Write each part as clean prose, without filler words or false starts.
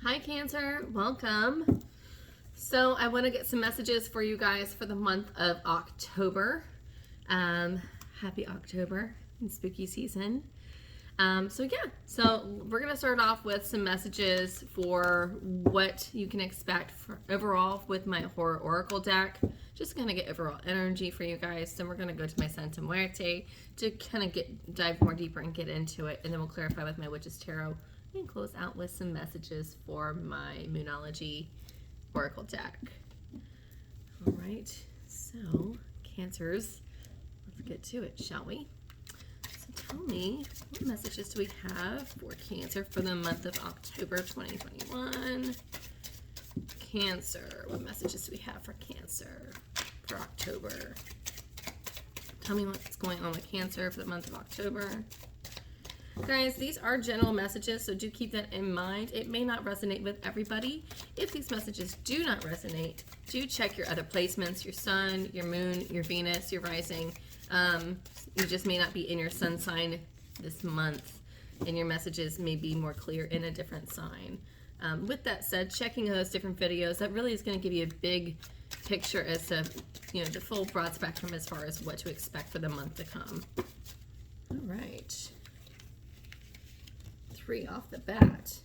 Hi Cancer, welcome. So I want to get some messages for you guys for the month of October. Happy October and spooky season. So we're going to start off with some messages for what you can expect for overall with my horror oracle deck. Just going to get overall energy for you guys. Then we're going to go to my Muerte to kind of dive more deeper and get into it. And then we'll clarify with my Witch's Tarot and close out with some messages for my Moonology oracle deck. All right, so Cancers, let's get to it, shall we? So tell me, what messages do we have for Cancer for the month of October 2021? Cancer, what messages do we have for Cancer for October? Tell me what's going on with Cancer for the month of October. Guys, these are general messages, so do keep that in mind. It may not resonate with everybody. If these messages do not resonate, do check your other placements, your sun, your moon, your Venus, your rising. You just may not be in your sun sign this month, and your messages may be more clear in a different sign. With that said, checking those different videos, that really is going to give you a big picture as to, the full broad spectrum as far as what to expect for the month to come. All right. 3 off the bat.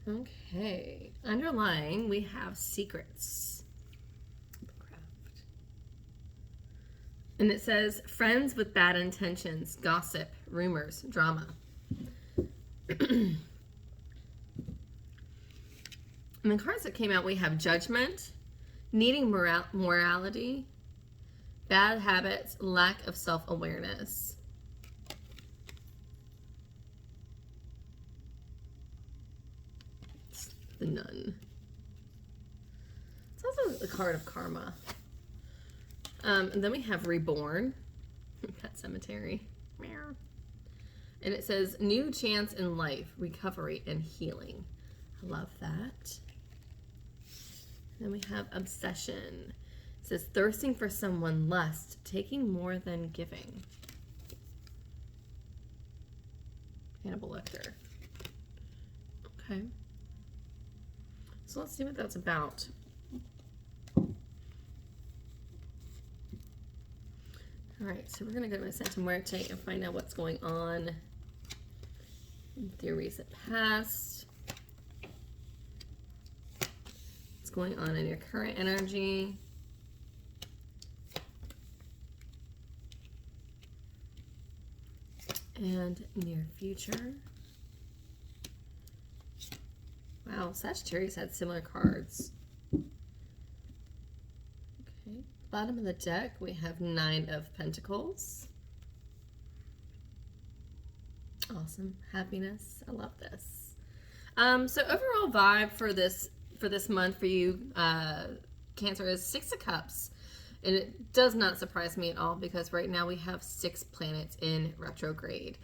Okay. Underlying, we have secrets. And it says, friends with bad intentions, gossip, rumors, drama. And the cards that came out, we have judgment, needing morality, bad habits, lack of self-awareness. The Nun. It's also the card of karma. And then we have reborn. Pet cemetery. And it says new chance in life, recovery, and healing. I love that. Then we have obsession. It says thirsting for someone, lust, taking more than giving. Hannibal Lecter. Okay. So let's see what that's about. All right, so we're going to go to my Muerte and find out what's going on with your recent past. What's going on in your current energy. And near future. Wow, Sagittarius had similar cards. Okay, bottom of the deck, we have 9 of Pentacles. Awesome, happiness. I love this. So overall vibe for this month for you, Cancer, is 6 of Cups. And it does not surprise me at all because right now we have 6 planets in retrograde.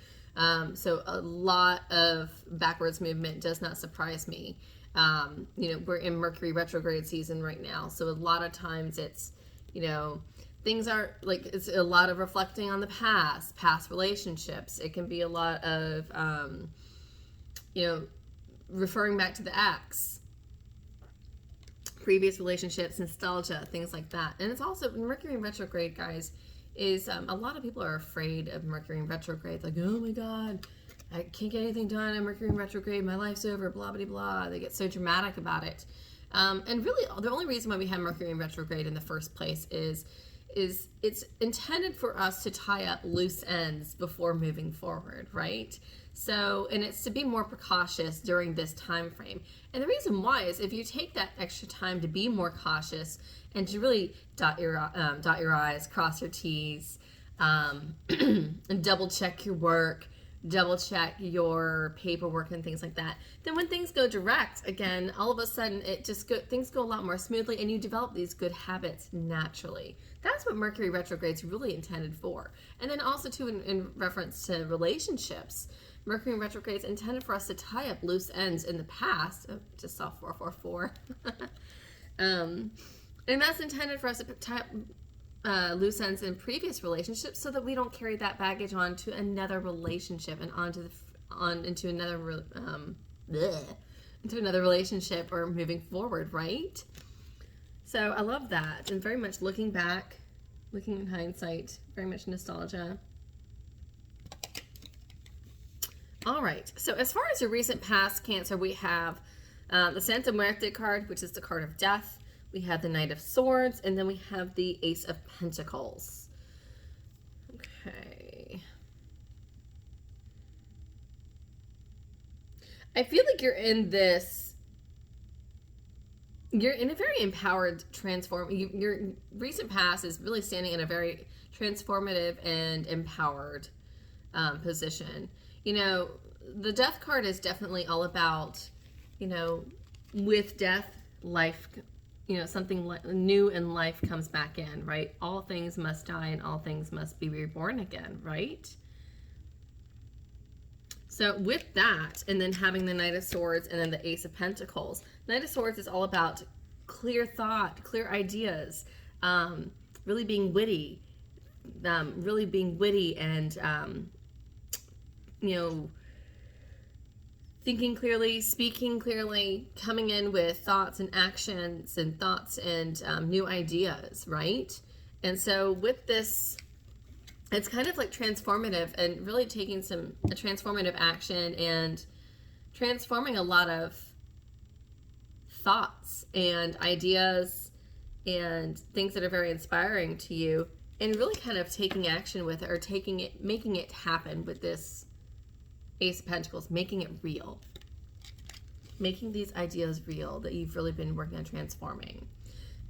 So a lot of backwards movement does not surprise me. We're in Mercury Retrograde season right now. So a lot of times it's, things are like, it's a lot of reflecting on the past relationships. It can be a lot of, referring back to the ex, previous relationships, nostalgia, things like that. And it's also Mercury Retrograde, guys, is a lot of people are afraid of Mercury in retrograde. Like, oh my God, I can't get anything done in Mercury in retrograde. My life's over, blah, blah, blah. They get so dramatic about it. And really, the only reason why we have Mercury in retrograde in the first place is it's intended for us to tie up loose ends before moving forward, right? So, and it's to be more precautious during this time frame. And the reason why is if you take that extra time to be more cautious and to really dot your I's, cross your T's, and double check your work, double check your paperwork and things like that, then when things go direct, again, all of a sudden things go a lot more smoothly and you develop these good habits naturally. That's what Mercury retrograde is really intended for. And then also too in reference to relationships, Mercury retrograde is intended for us to tie up loose ends in the past. Oh, just saw 444. And that's intended for us to tie up loose ends in previous relationships so that we don't carry that baggage on to another relationship and into another into another relationship or moving forward, right? So I love that, and very much looking back, looking in hindsight, very much nostalgia. All right, so as far as your recent past, Cancer, we have the Santa Muerte card, which is the card of death. We have the Knight of Swords, and then we have the Ace of Pentacles. Okay. I feel like you're in a very empowered your recent past is really standing in a very transformative and empowered position. You know, the death card is definitely all about, you know, with death, life, you know, something new in life comes back in, right? All things must die and all things must be reborn again, right? So with that, and then having the Knight of Swords and then the Ace of Pentacles, Knight of Swords is all about clear thought, clear ideas, really being witty and, you know, thinking clearly, speaking clearly, coming in with thoughts and actions and thoughts and new ideas, right? And so with this, it's kind of like transformative and really taking a transformative action and transforming a lot of thoughts and ideas and things that are very inspiring to you, and really kind of taking action with it, or making it happen with this Ace of Pentacles, making it real, making these ideas real that you've really been working on transforming.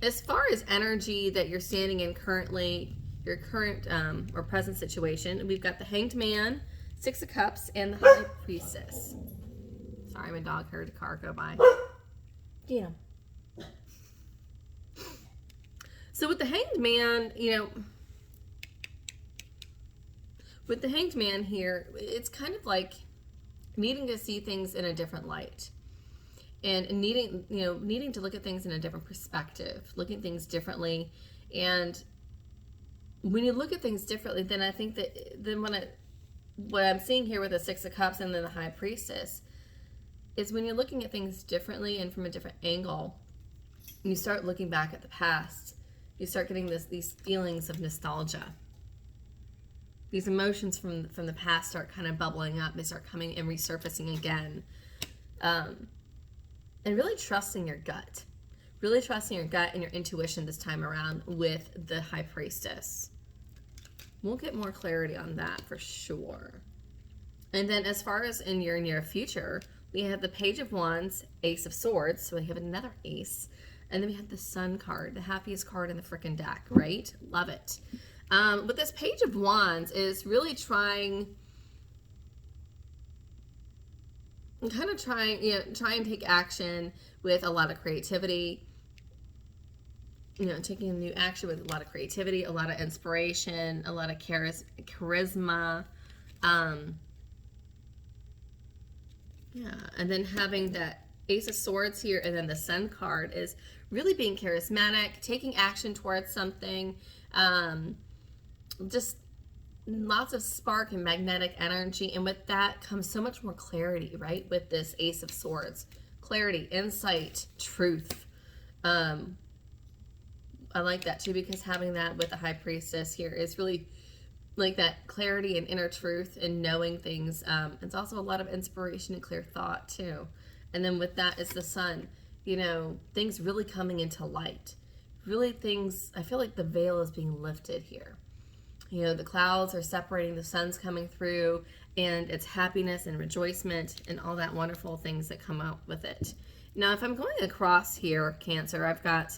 As far as energy that you're standing in currently, your current or present situation, we've got the Hanged Man, Six of Cups, and the High Priestess. Sorry, my dog heard a car go by. Yeah. So with the Hanged Man, you know, with the Hanged Man here, it's kind of like needing to see things in a different light, and needing to look at things in a different perspective, looking at things differently. And when you look at things differently, then I think that what I'm seeing here with the Six of Cups and then the High Priestess is when you're looking at things differently and from a different angle, and you start looking back at the past, you start getting these feelings of nostalgia. These emotions from the past start kind of bubbling up. They start coming and resurfacing again. And really trusting your gut. Really trusting your gut and your intuition this time around with the High Priestess. We'll get more clarity on that for sure. And then as far as in your near future, we have the Page of Wands, Ace of Swords. So we have another ace. And then we have the Sun card, the happiest card in the freaking deck, right? Love it. But this Page of Wands is really trying and take action with a lot of creativity, you know, taking new action with a lot of creativity, a lot of inspiration, a lot of charisma. Yeah, and then having that Ace of Swords here and then the Sun card is really being charismatic, taking action towards something, just lots of spark and magnetic energy. And with that comes so much more clarity, right? With this Ace of Swords, clarity, insight, truth. I like that too, because having that with the High Priestess here is really like that clarity and inner truth and knowing things. It's also a lot of inspiration and clear thought too. And then with that is the Sun, you know, things really coming into light. Really things, I feel like the veil is being lifted here. You know, the clouds are separating, the sun's coming through, and it's happiness and rejoicement and all that wonderful things that come out with it. Now, if I'm going across here, Cancer, I've got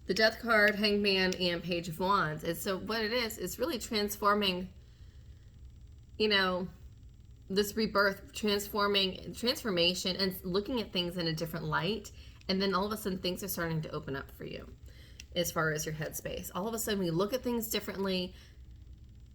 the Death card, Hanged Man, and Page of Wands. And so what it is really transforming, you know, this rebirth, transformation, and looking at things in a different light. And then all of a sudden things are starting to open up for you as far as your headspace. All of a sudden when you look at things differently,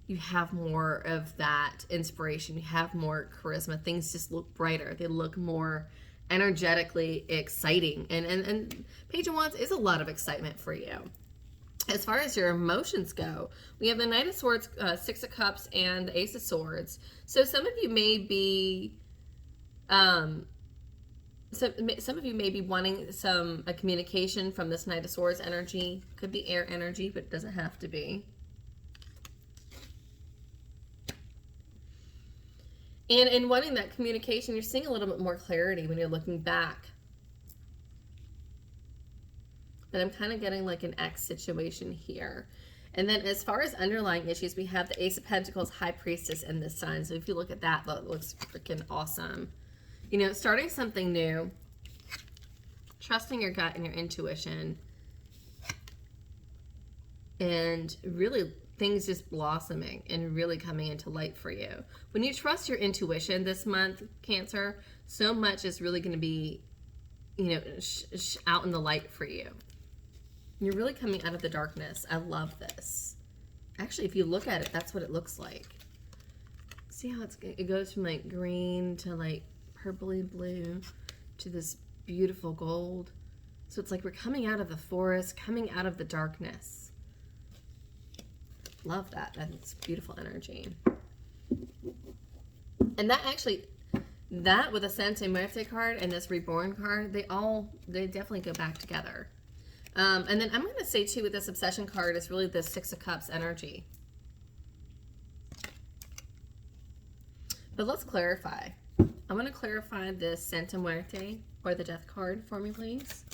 you have more of that inspiration. You have more charisma. Things just look brighter. They look more energetically exciting. And Page of Wands is a lot of excitement for you. As far as your emotions go, we have the Knight of Swords, Six of Cups, and the Ace of Swords. So some of you may be So some of you may be wanting a communication from this Knight of Swords energy. Could be air energy, but it doesn't have to be. And in wanting that communication, you're seeing a little bit more clarity when you're looking back. But I'm kind of getting like an X situation here. And then as far as underlying issues, we have the Ace of Pentacles, High Priestess, and this sign. So if you look at that, that looks freaking awesome. You know, starting something new, trusting your gut and your intuition, and really things just blossoming and really coming into light for you. When you trust your intuition this month, Cancer, so much is really going to be, you know, out in the light for you. You're really coming out of the darkness. I love this. Actually, if you look at it, that's what it looks like. See how it goes from like green to like purpley blue to this beautiful gold. So it's like we're coming out of the forest, coming out of the darkness. Love that. That's beautiful energy. And that actually, that with a Santa Muerte card and this Reborn card, they definitely go back together. And then I'm going to say too, with this Obsession card is really the Six of Cups energy. But let's clarify. I want to clarify this Santa Muerte or the Death card for me, please.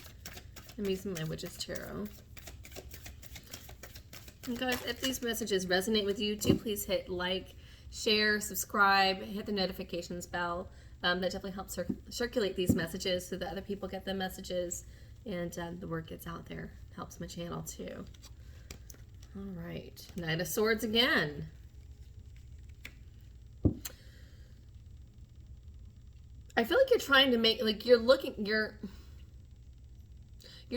I'm using my Witch's Tarot. And guys, if these messages resonate with you, do please hit like, share, subscribe, hit the notifications bell. That definitely helps circulate these messages so that other people get the messages and the word gets out there. It helps my channel too. All right, Knight of Swords again. I feel like you're trying to make, like you're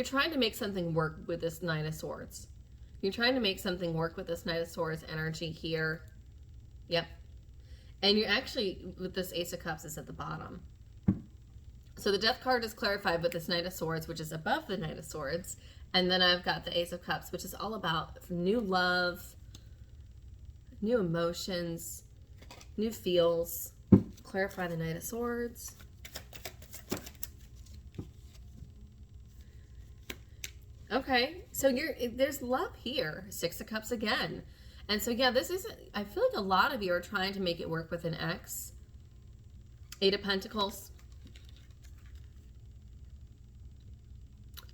trying to make something work with this Knight of Swords. You're trying to make something work with this Knight of Swords energy here. Yep. And you're actually, with this Ace of Cups is at the bottom. So the Death card is clarified with this Knight of Swords, which is above the Knight of Swords. And then I've got the Ace of Cups, which is all about new love, new emotions, new feels. Clarify the Knight of Swords. Okay, so there's love here. Six of Cups again. And so yeah, this isn't, I feel like a lot of you are trying to make it work with an ex. Eight of Pentacles.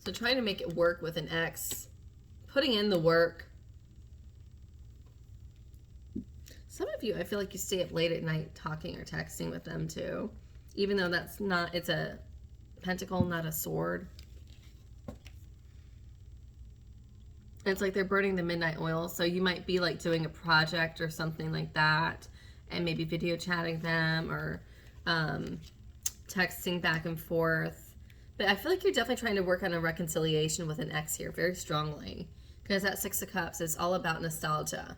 So trying to make it work with an ex. Putting in the work. Some of you, I feel like you stay up late at night talking or texting with them too. Even though that's not, it's a pentacle, not a sword. It's like they're burning the midnight oil. So you might be like doing a project or something like that. And maybe video chatting them or texting back and forth. But I feel like you're definitely trying to work on a reconciliation with an ex here very strongly. Because that Six of Cups is all about nostalgia.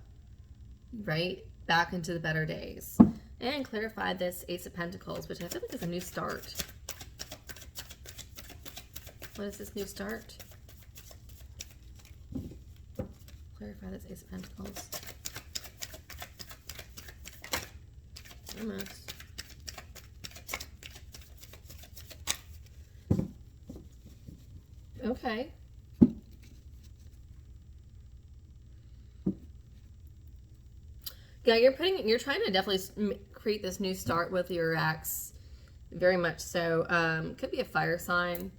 Right? Back into the better days. And clarify this Ace of Pentacles, which I feel like is a new start. What is this new start? Clarify this Ace of Pentacles. Almost. Okay. Yeah, you're trying to definitely create this new start with your ex. Very much so. Could be a fire sign.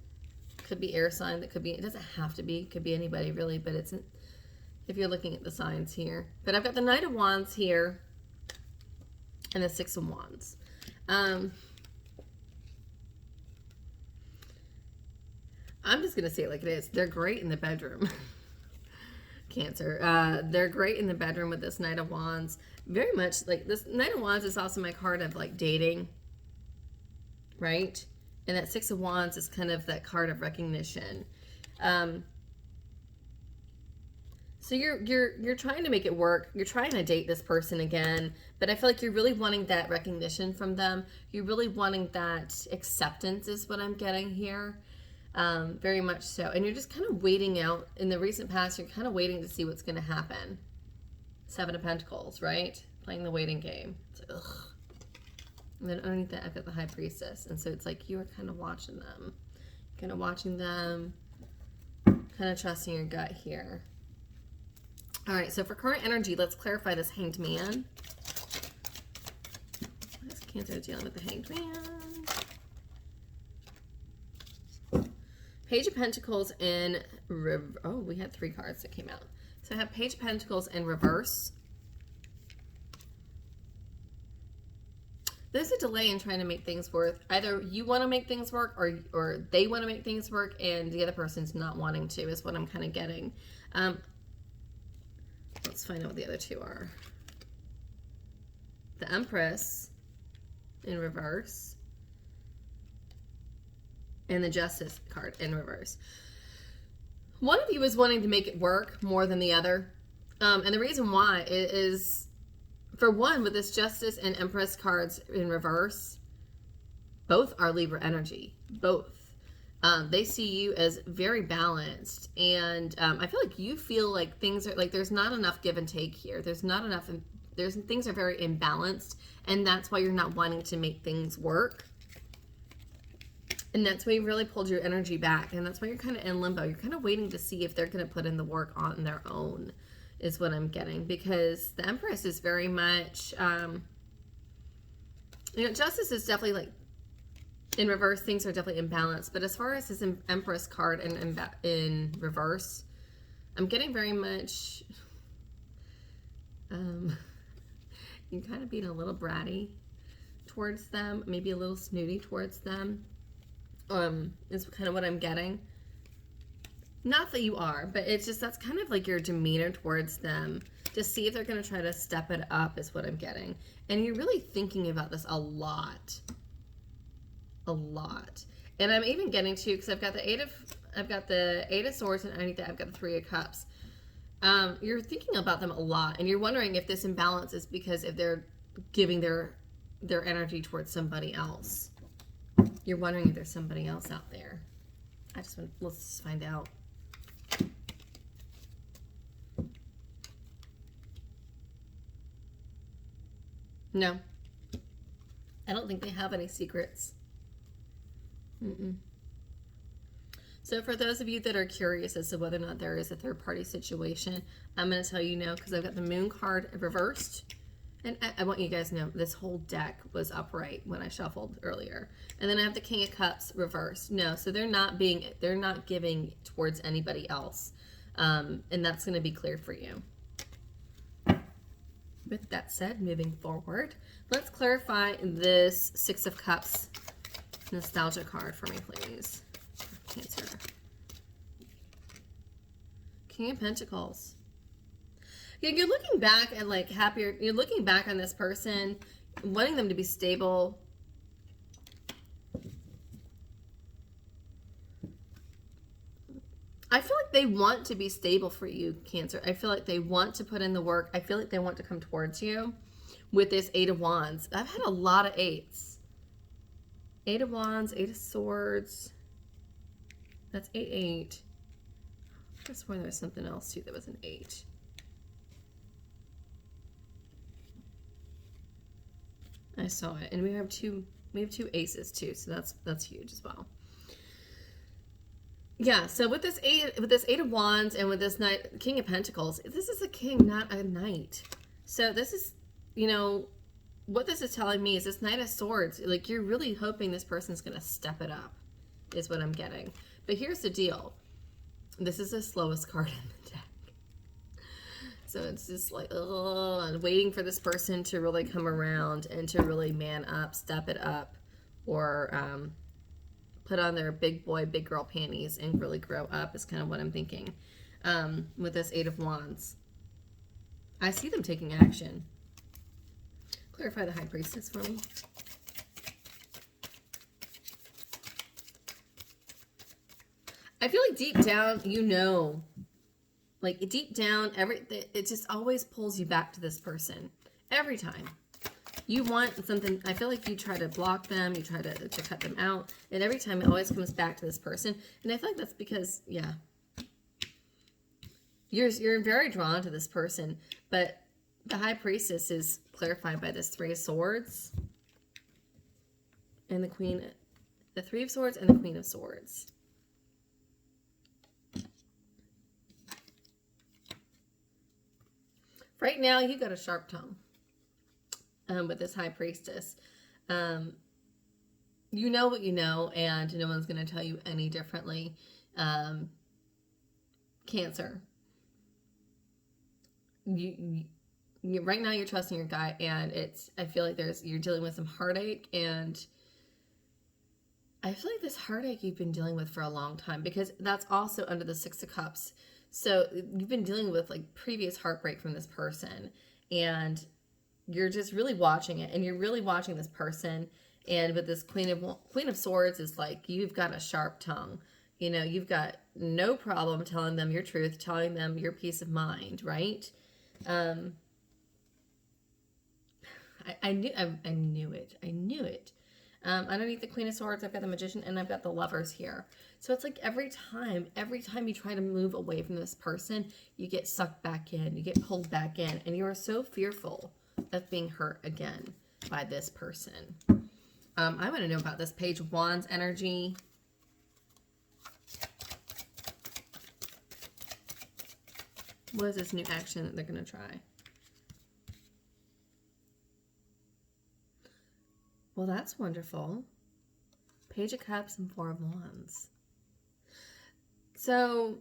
Could be air sign. That could be, it doesn't have to be. Could be anybody really, but it's, if you're looking at the signs here. But I've got the Knight of Wands here. And the Six of Wands. I'm just going to say it like it is. They're great in the bedroom. Cancer. They're great in the bedroom with this Knight of Wands. Very much like this Knight of Wands is also my card of like dating. Right? And that Six of Wands is kind of that card of recognition. So you're trying to make it work. You're trying to date this person again, but I feel like you're really wanting that recognition from them. You're really wanting that acceptance is what I'm getting here. Very much so. And you're just kind of waiting out. In the recent past, you're kind of waiting to see what's going to happen. Seven of Pentacles, right? Playing the waiting game. It's like, ugh. And then underneath that, I've got the High Priestess. And so it's like you are kind of watching them. Kind of watching them. Kind of trusting your gut here. All right, so for current energy, let's clarify this Hanged Man. What is Cancer dealing with the Hanged Man? Page of Pentacles in... Oh, we had 3 cards that came out. So I have Page of Pentacles in reverse. There's a delay in trying to make things work. Either you want to make things work or they want to make things work and the other person's not wanting to is what I'm kind of getting. Let's find out what the other 2 are. The Empress in reverse. And the Justice card in reverse. One of you is wanting to make it work more than the other. And the reason why is, for one, with this Justice and Empress cards in reverse, both are Libra energy. Both. They see you as very balanced. And I feel like you feel like things are, like there's not enough give and take here. There's not enough, things are very imbalanced. And that's why you're not wanting to make things work. And that's why you really pulled your energy back. And that's why you're kind of in limbo. You're kind of waiting to see if they're going to put in the work on their own, is what I'm getting. Because the Empress is very much, you know, Justice is definitely like, in reverse, things are definitely imbalanced. But as far as this Empress card in reverse, I'm getting very much, you kind of being a little bratty towards them. Maybe a little snooty towards them. Is kind of what I'm getting. Not that you are, but it's just, that's kind of like your demeanor towards them. To see if they're going to try to step it up is what I'm getting. And you're really thinking about this a lot. A lot. And I'm even getting to, because I've got the Eight of Swords, and underneath that I've got the 3 of Cups. You're thinking about them a lot, and you're wondering if this imbalance is because if they're giving their energy towards somebody else. You're wondering if there's somebody else out there. Let's just find out. No. I don't think they have any secrets. So for those of you that are curious as to whether or not there is a third-party situation, I'm going to tell you no, because I've got the Moon card reversed. And I want you guys to know this whole deck was upright when I shuffled earlier. And then I have the King of Cups reversed. No, so they're not giving towards anybody else. And that's going to be clear for you. With that said, moving forward, let's clarify this 6 of Cups nostalgia card for me, please. Cancer. King of Pentacles. Yeah, you're looking back at like happier, you're looking back on this person, wanting them to be stable. I feel like they want to be stable for you, Cancer. I feel like they want to put in the work. I feel like they want to come towards you with this 8 of Wands. I've had a lot of 8s. 8 of Wands, 8 of Swords. That's 8, 8. I could swear there was something else too that was an 8. I saw it, and we have two aces too, so that's huge as well. Yeah, so with this 8 of Wands and with this King of Pentacles, this is a king, not a knight. So this is, you know, what this is telling me is this Knight of Swords, like you're really hoping this person's going to step it up, is what I'm getting. But here's the deal. This is the slowest card in the deck. So it's just like, oh, waiting for this person to really come around and to really man up, step it up, or put on their big boy, big girl panties and really grow up is kind of what I'm thinking with this 8 of Wands. I see them taking action. Clarify the High Priestess for me. I feel like deep down, you know, like deep down, it just always pulls you back to this person every time. You want something, I feel like you try to block them, you try to cut them out, and every time it always comes back to this person. And I feel like that's because, yeah, you're very drawn to this person, but the High Priestess is clarified by this 3 of Swords. and the Three of Swords and the Queen of Swords. Right now, you got a sharp tongue with this High Priestess. You know what you know, and no one's going to tell you any differently. Cancer. Right now you're trusting your gut, and I feel like you're dealing with some heartache, and I feel like this heartache you've been dealing with for a long time, because that's also under the Six of Cups. So you've been dealing with like previous heartbreak from this person, and you're just really watching it, and you're really watching this person. And with this Queen of Swords is like, you've got a sharp tongue. You know, you've got no problem telling them your truth, telling them your peace of mind, right? I knew it. I knew it. Underneath the Queen of Swords, I've got the Magician, and I've got the Lovers here. So it's like every time you try to move away from this person, you get sucked back in, you get pulled back in, and you are so fearful of being hurt again by this person. I want to know about this Page of Wands energy. What is this new action that they're going to try? Well, that's wonderful. Page of Cups and Four of Wands. So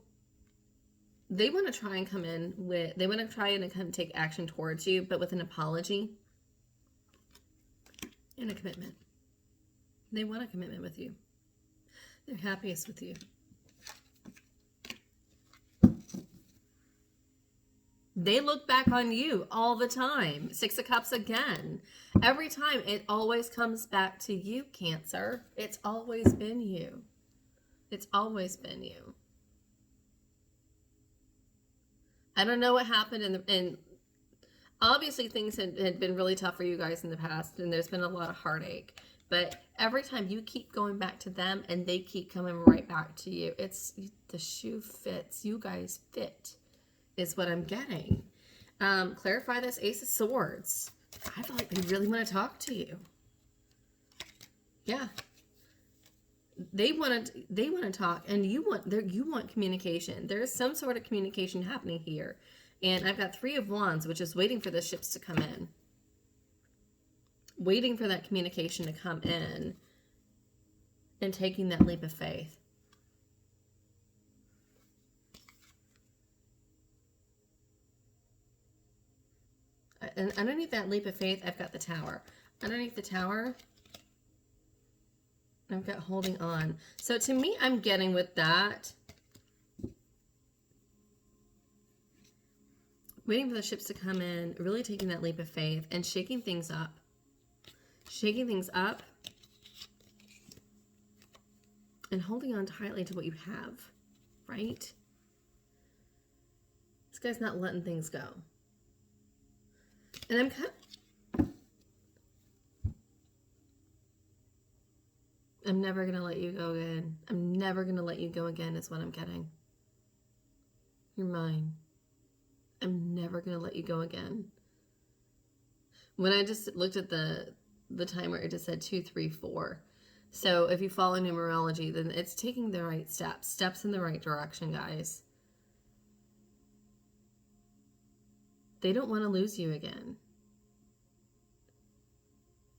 they want to try and come in with, they want to try and come take action towards you, but with an apology and a commitment. They want a commitment with you. They're happiest with you. They look back on you all the time. Six of Cups again. Every time, it always comes back to you, Cancer. It's always been you. It's always been you. I don't know what happened and obviously things had been really tough for you guys in the past, and there's been a lot of heartache. But every time you keep going back to them and they keep coming right back to you, it's the shoe fits. You guys fit is what I'm getting. Clarify this Ace of Swords. I feel like they really want to talk to you. Yeah. They want to talk, and you want communication. There's some sort of communication happening here. And I've got Three of Wands, which is waiting for the ships to come in. Waiting for that communication to come in and taking that leap of faith. And underneath that leap of faith, I've got the Tower. Underneath the Tower, I've got holding on. So to me, I'm getting with that, waiting for the ships to come in, really taking that leap of faith and shaking things up. Shaking things up and holding on tightly to what you have, right? This guy's not letting things go. And I'm never going to let you go again. I'm never going to let you go again is what I'm getting. You're mine. I'm never going to let you go again. When I just looked at the timer, it just said 2, 3, 4. So if you follow numerology, then it's taking the right steps in the right direction, guys. They don't want to lose you again.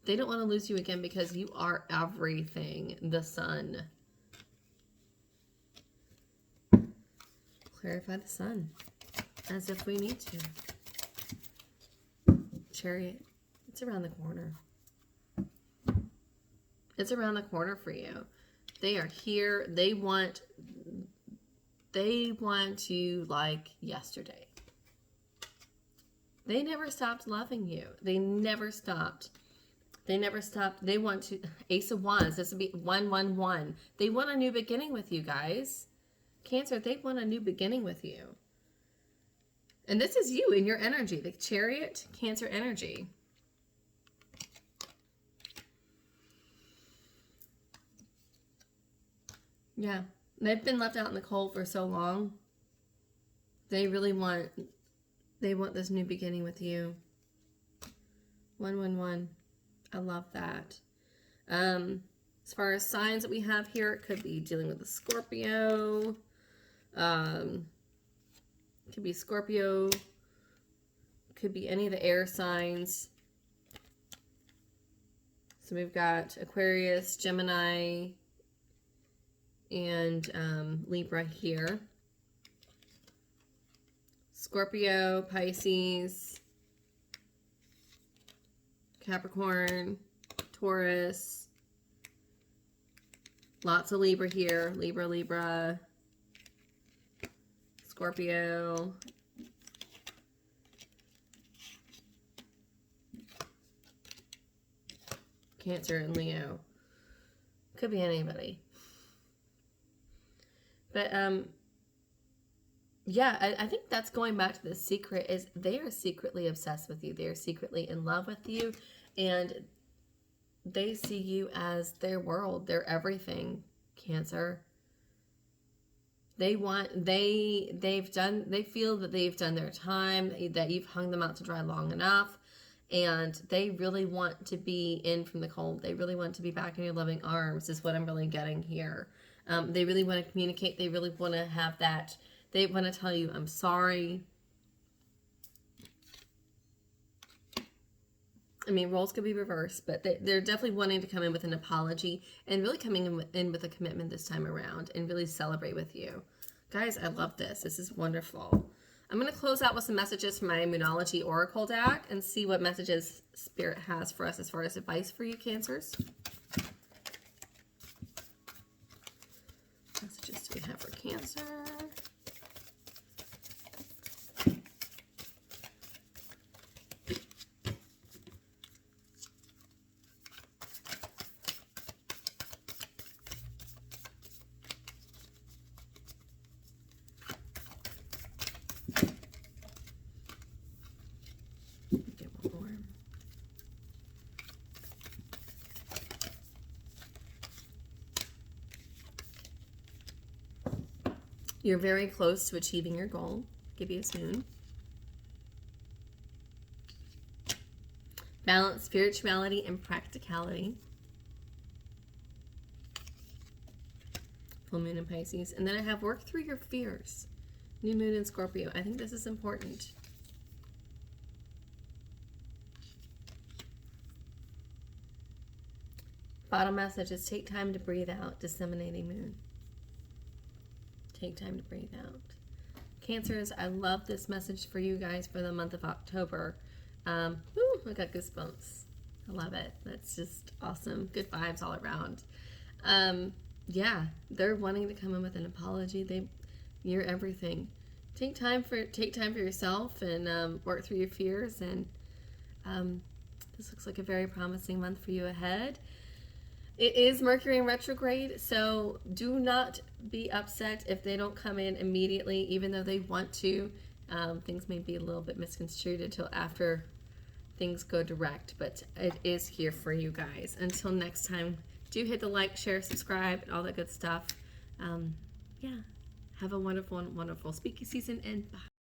They don't want to lose you again because you are everything. The Sun. Clarify the Sun. As if we need to. Chariot. It's around the corner. It's around the corner for you. They are here. They want you like yesterday. They never stopped loving you. They never stopped. They never stopped. They want to, Ace of Wands, this would be 111. They want a new beginning with you guys. Cancer, they want a new beginning with you. And this is you in your energy, the Chariot, Cancer energy. Yeah, they've been left out in the cold for so long. They really want, this new beginning with you. 111. I love that. As far as signs that we have here, it could be dealing with a Scorpio. Could be Scorpio. Could be any of the air signs. So we've got Aquarius, Gemini, and Libra here. Scorpio, Pisces, Capricorn, Taurus. Lots of Libra here. Libra, Libra. Scorpio. Cancer and Leo. Could be anybody. But, yeah, I think that's going back to the secret is they are secretly obsessed with you. They are secretly in love with you. And they see you as their world, their everything, Cancer. They feel that they've done their time, that you've hung them out to dry long enough, and they really want to be in from the cold. They really want to be back in your loving arms is what I'm really getting here. They really want to communicate. They really want to have that. They want to tell you, I'm sorry. I mean, roles could be reversed, but they're definitely wanting to come in with an apology and really coming in with a commitment this time around and really celebrate with you. Guys, I love this. This is wonderful. I'm going to close out with some messages from my Moonology Oracle deck and see what messages Spirit has for us as far as advice for you, Cancers. Messages do we have for Cancer? You're very close to achieving your goal. Give you a spoon. Balance, spirituality, and practicality. Full moon in Pisces. And then I have work through your fears. New moon in Scorpio. I think this is important. Bottom message is take time to breathe out. Disseminating moon. Take time to breathe out. Cancers, I love this message for you guys for the month of October. I got goosebumps. I love it. That's just awesome. Good vibes all around. Yeah, they're wanting to come in with an apology. You're everything. Take time for yourself and work through your fears. And this looks like a very promising month for you ahead. It is Mercury in retrograde, so do not be upset if they don't come in immediately, even though they want to. Things may be a little bit misconstrued until after things go direct, but it is here for you guys. Until next time, do hit the like, share, subscribe, and all that good stuff. Yeah, have a wonderful, wonderful speaking season, and bye.